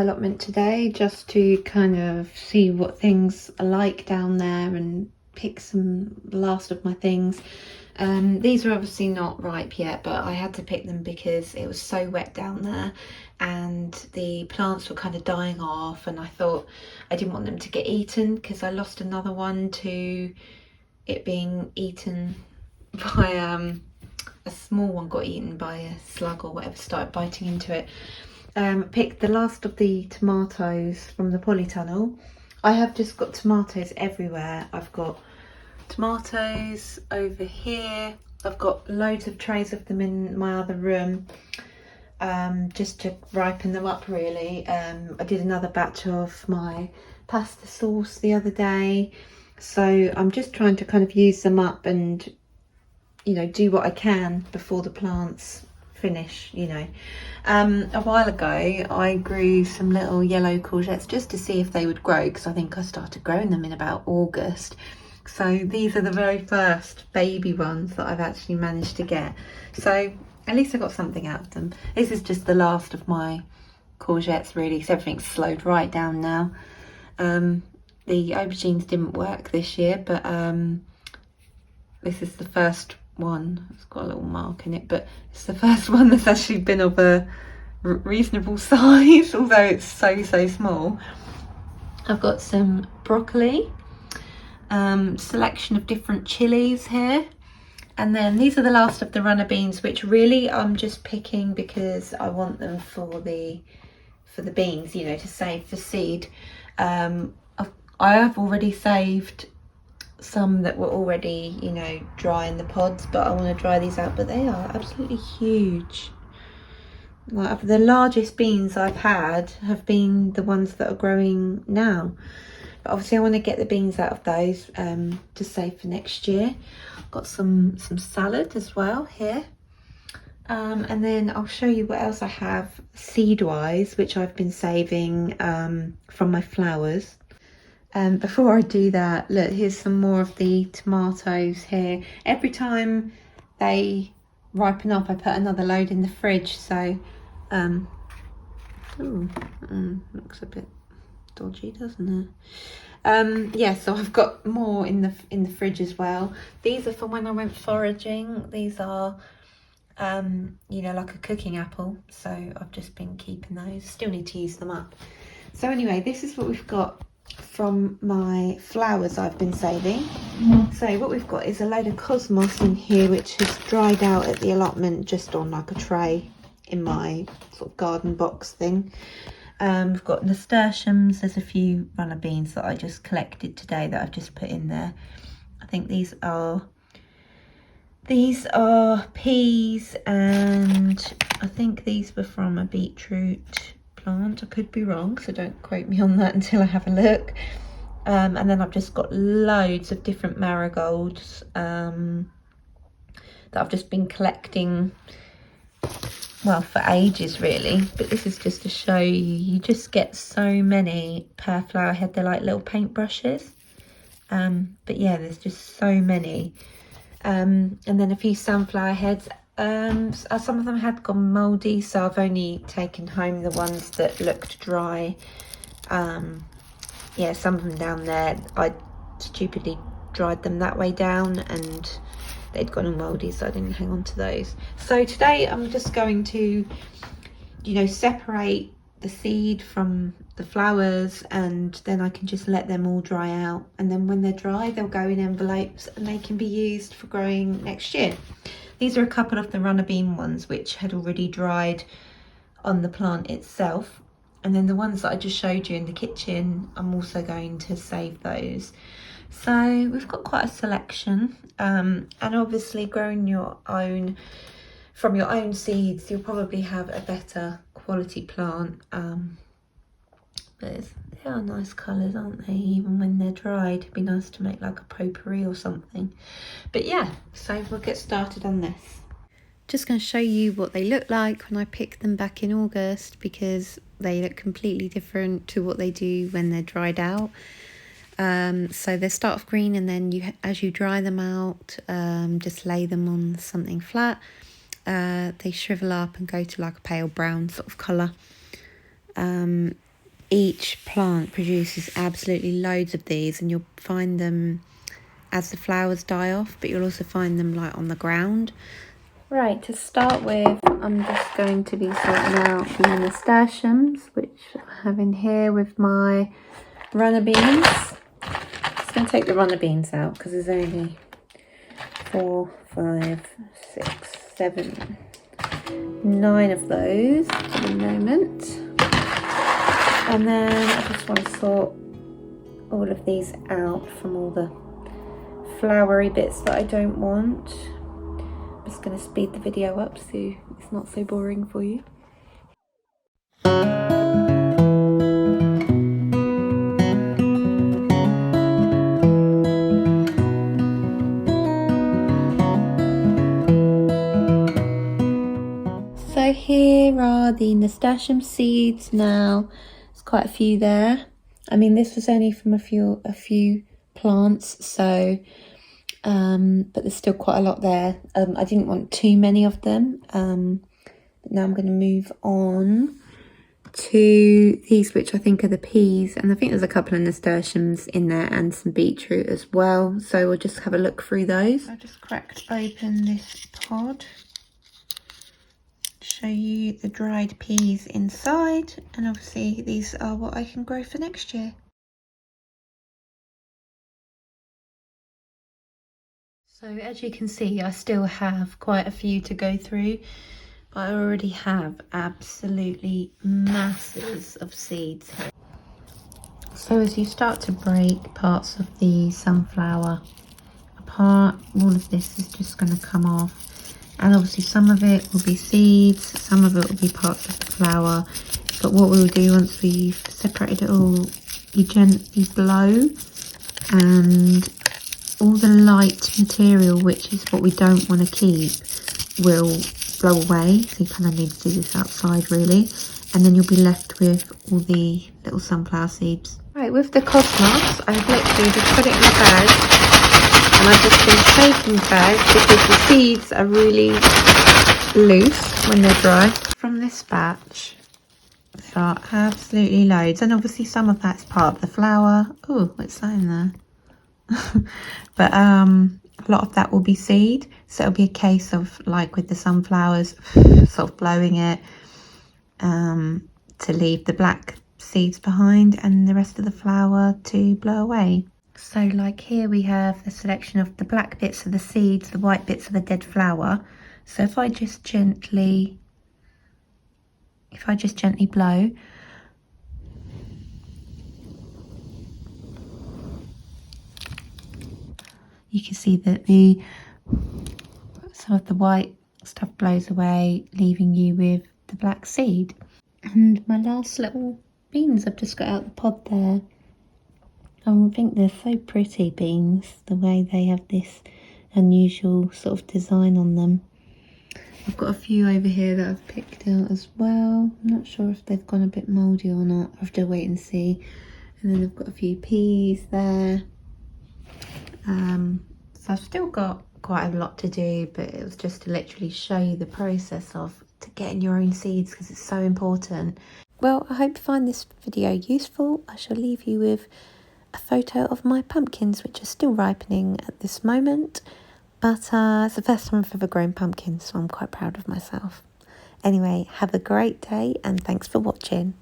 my allotment today just to kind of see what things are like down there and pick some last of my things. These are obviously not ripe yet, but I had to pick them because it was so wet down there and the plants were kind of dying off, and I thought I didn't want them to get eaten because I lost another one to it being eaten by a small one got eaten by a slug or whatever, started biting into it. Picked the last of the tomatoes from the polytunnel. I have just got tomatoes everywhere. I've got tomatoes over here. I've got loads of trays of them in my other room, just to ripen them up really. I did another batch of my pasta sauce the other day, so I'm just trying to kind of use them up and, you know, do what I can before the plants finish, you know. A while ago I grew some little yellow courgettes just to see if they would grow, because I think I started growing them in about August. So these are the very first baby ones that I've actually managed to get, so at least I got something out of them. This is just the last of my courgettes really, so everything's slowed right down now. The aubergines didn't work this year, but this is the first one. It's got a little mark in it, but it's the first one that's actually been of a reasonable size, although it's so small. I've got some broccoli, selection of different chilies here, and then these are the last of the runner beans, which really I'm just picking because I want them for the beans, you know, to save for seed. I have already saved some that were already, you know, dry in the pods, but I want to dry these out. But they are absolutely huge. Like, the largest beans I've had have been the ones that are growing now, but obviously I want to get the beans out of those to save for next year. I've got some salad as well here, and then I'll show you what else I have seed wise, which I've been saving from my flowers. Before I do that, look, here's some more of the tomatoes here. Every time they ripen up, I put another load in the fridge. So, looks a bit dodgy, doesn't it? Yeah, so I've got more in the fridge as well. These are for when I went foraging. These are, you know, like a cooking apple. So I've just been keeping those. Still need to use them up. So anyway, this is what we've got from my flowers I've been saving. So what we've got is a load of cosmos in here, which has dried out at the allotment just on like a tray in my sort of garden box thing. We've got nasturtiums. There's a few runner beans that I just collected today that I've just put in there. I think these are peas, and I think these were from a beetroot plant. I could be wrong, so don't quote me on that until I have a look. And then I've just got loads of different marigolds that I've just been collecting, well, for ages really. But this is just to show you just get so many per flower head. They're like little paint brushes, but yeah, there's just so many. And then a few sunflower heads. Some of them had gone mouldy, so I've only taken home the ones that looked dry. Yeah, some of them down there, I stupidly dried them that way down and they'd gone all mouldy, so I didn't hang on to those. So today I'm just going to, you know, separate the seed from the flowers, and then I can just let them all dry out, and then when they're dry they'll go in envelopes and they can be used for growing next year. These are a couple of the runner bean ones which had already dried on the plant itself, and then the ones that I just showed you in the kitchen, I'm also going to save those. So we've got quite a selection, and obviously growing your own from your own seeds, you'll probably have a better quality plant. But they are nice colours, aren't they, even when they're dried? It'd be nice to make like a potpourri or something. But yeah, so we'll get started on this. Just going to show you what they look like when I picked them back in August, because they look completely different to what they do when they're dried out. So they start off green, and then as you dry them out, just lay them on something flat. They shrivel up and go to like a pale brown sort of colour. each plant produces absolutely loads of these, and you'll find them as the flowers die off, but you'll also find them like on the ground. Right, to start with, I'm just going to be sorting out the nasturtiums, which I have in here with my runner beans. Just going to take the runner beans out because there's only 4, 5, 6, 7, 9 of those at the moment. And then I just want to sort all of these out from all the flowery bits that I don't want. I'm just going to speed the video up so it's not so boring for you. So here are the nasturtium seeds now. There's quite a few there. I mean, this was only from a few plants, so but there's still quite a lot there. I didn't want too many of them, but now I'm going to move on to these, which I think are the peas, and I think there's a couple of nasturtiums in there and some beetroot as well, so we'll just have a look through those. I just cracked open this pod, show you the dried peas inside, and obviously these are what I can grow for next year. So as you can see, I still have quite a few to go through, but I already have absolutely masses of seeds here. So as you start to break parts of the sunflower apart, all of this is just going to come off, and obviously some of it will be seeds, some of it will be parts of the flower, but what we'll do once we've separated it all, you gently blow, and all the light material, which is what we don't want to keep, will blow away. So you kind of need to do this outside really, and then you'll be left with all the little sunflower seeds. Right, with the cosmos, I've literally just put it in the bag, and I've just been shaking the bag because the seeds are really loose when they're dry. From this batch, there are absolutely loads, and obviously some of that's part of the flower. Oh, what's that in there? But a lot of that will be seed, so it'll be a case of, like with the sunflowers, sort of blowing it to leave the black seeds behind, and the rest of the flower to blow away. So like here we have a selection of the black bits of the seeds, the white bits of the dead flower. So if I just gently blow, you can see that some of the white stuff blows away, leaving you with the black seed. And my last little beans I've just got out the pod there. I think they're so pretty, beans, the way they have this unusual sort of design on them. I've got a few over here that I've picked out as well. I'm not sure if they've gone a bit mouldy or not. I'll have to wait and see. And then I've got a few peas there. So I've still got quite a lot to do, but it was just to literally show you the process of to getting your own seeds, because it's so important. Well, I hope you find this video useful. I shall leave you with a photo of my pumpkins, which are still ripening at this moment, but it's the first time I've ever grown pumpkins, so I'm quite proud of myself. Anyway, have a great day and thanks for watching.